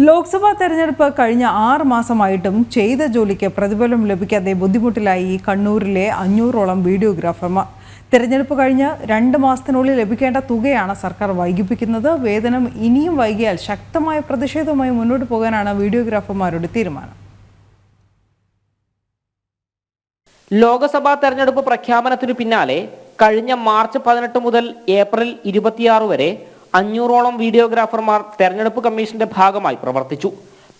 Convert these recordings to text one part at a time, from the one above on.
ലോക്സഭാ തെരഞ്ഞെടുപ്പ് കഴിഞ്ഞ 6 മാസമായിട്ടും ചെയ്ത ജോലിക്ക് പ്രതിഫലം ലഭിക്കാതെ ബുദ്ധിമുട്ടിലായി കണ്ണൂരിലെ 500ഓളം വീഡിയോഗ്രാഫർമാർ. തെരഞ്ഞെടുപ്പ് കഴിഞ്ഞ് 2 മാസത്തിനുള്ളിൽ ലഭിക്കേണ്ട തുകയാണ് സർക്കാർ വൈകിപ്പിക്കുന്നത്. വേതനം ഇനിയും വൈകിയാൽ ശക്തമായ പ്രതിഷേധവുമായി മുന്നോട്ട് പോകാനാണ് വീഡിയോഗ്രാഫർമാരുടെ തീരുമാനം. ലോക്സഭാ തെരഞ്ഞെടുപ്പ് പ്രഖ്യാപനത്തിനു പിന്നാലെ കഴിഞ്ഞ മാർച്ച് 18 മുതൽ ഏപ്രിൽ 26 വരെ 500ഓളം വീഡിയോഗ്രാഫർമാർ തെരഞ്ഞെടുപ്പ് കമ്മീഷന്റെ ഭാഗമായി പ്രവർത്തിച്ചു.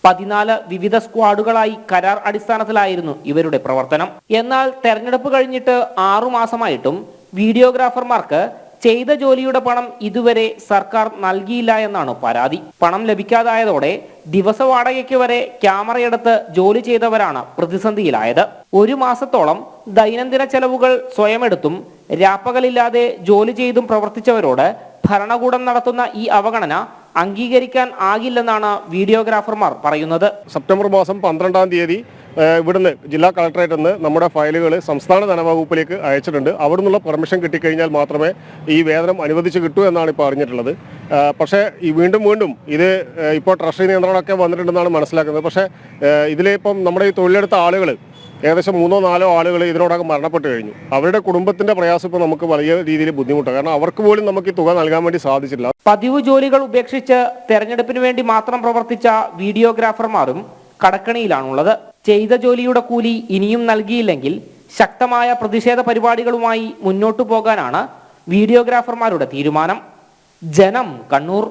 14 വിവിധ സ്ക്വാഡുകളായി കരാർ അടിസ്ഥാനത്തിലായിരുന്നു ഇവരുടെ പ്രവർത്തനം. എന്നാൽ തെരഞ്ഞെടുപ്പ് കഴിഞ്ഞിട്ട് 6 മാസമായിട്ടും വീഡിയോഗ്രാഫർമാർക്ക് ചെയ്ത ജോലിയുടെ പണം ഇതുവരെ സർക്കാർ നൽകിയില്ല എന്നാണ് പരാതി. പണം ലഭിക്കാതായതോടെ ദിവസ വാടകയ്ക്ക് വരെ ക്യാമറയെടുത്ത് ജോലി ചെയ്തവരാണ് പ്രതിസന്ധിയിലായത്. 1 മാസത്തോളം ദൈനംദിന ചെലവുകൾ സ്വയമെടുത്തും രാപ്പകലില്ലാതെ ജോലി ചെയ്തും പ്രവർത്തിച്ചവരോട് ഭരണകൂടം നടത്തുന്ന ഈ അവഗണന അംഗീകരിക്കാൻ ആകില്ലെന്നാണ് വീഡിയോഗ്രാഫർമാർ പറയുന്നത്. സെപ്റ്റംബർ മാസം 12-ാം തീയതി ഇവിടുന്ന് ജില്ലാ കളക്ടറേറ്റിൽ നിന്ന് നമ്മുടെ ഫയലുകൾ സംസ്ഥാന ധനവകുപ്പിലേക്ക് അയച്ചിട്ടുണ്ട്. അവിടെ നിന്നുള്ള പെർമിഷൻ കിട്ടിക്കഴിഞ്ഞാൽ മാത്രമേ ഈ വേതനം അനുവദിച്ച് കിട്ടൂ എന്നാണ് ഇപ്പോൾ അറിഞ്ഞിട്ടുള്ളത്. പക്ഷേ ഈ വീണ്ടും ഇത് ഇപ്പോൾ ട്രഷറി നിയന്ത്രണമൊക്കെ വന്നിട്ടുണ്ടെന്നാണ് മനസ്സിലാക്കുന്നത്. പക്ഷേ ഇതിലിപ്പം നമ്മുടെ ഈ തൊഴിലെടുത്ത ആളുകൾ ഏകദേശം 3-4 ആളുകൾ ഇതിനോടകം മരണപ്പെട്ട് കഴിഞ്ഞു. അവരുടെ കുടുംബത്തിന്റെ പ്രയാസം ഇപ്പോൾ നമുക്ക് വലിയ രീതിയിൽ ബുദ്ധിമുട്ടാണ്. കാരണം അവർക്ക് പോലും നമുക്ക് ഈ തുക നൽകാൻ വേണ്ടി സാധിച്ചില്ല. പതിവ് ജോലികൾ ഉപേക്ഷിച്ച് തെരഞ്ഞെടുപ്പിന് വേണ്ടി മാത്രം പ്രവർത്തിച്ച വീഡിയോഗ്രാഫർമാരും കടക്കണിയിലാണുള്ളത്. ചെയ്ത ജോലിയുടെ കൂലി ഇനിയും നൽകിയില്ലെങ്കിൽ ശക്തമായ പ്രതിഷേധ പരിപാടികളുമായി മുന്നോട്ടു പോകാനാണ് വീഡിയോഗ്രാഫർമാരുടെ തീരുമാനം. ജനം, കണ്ണൂർ.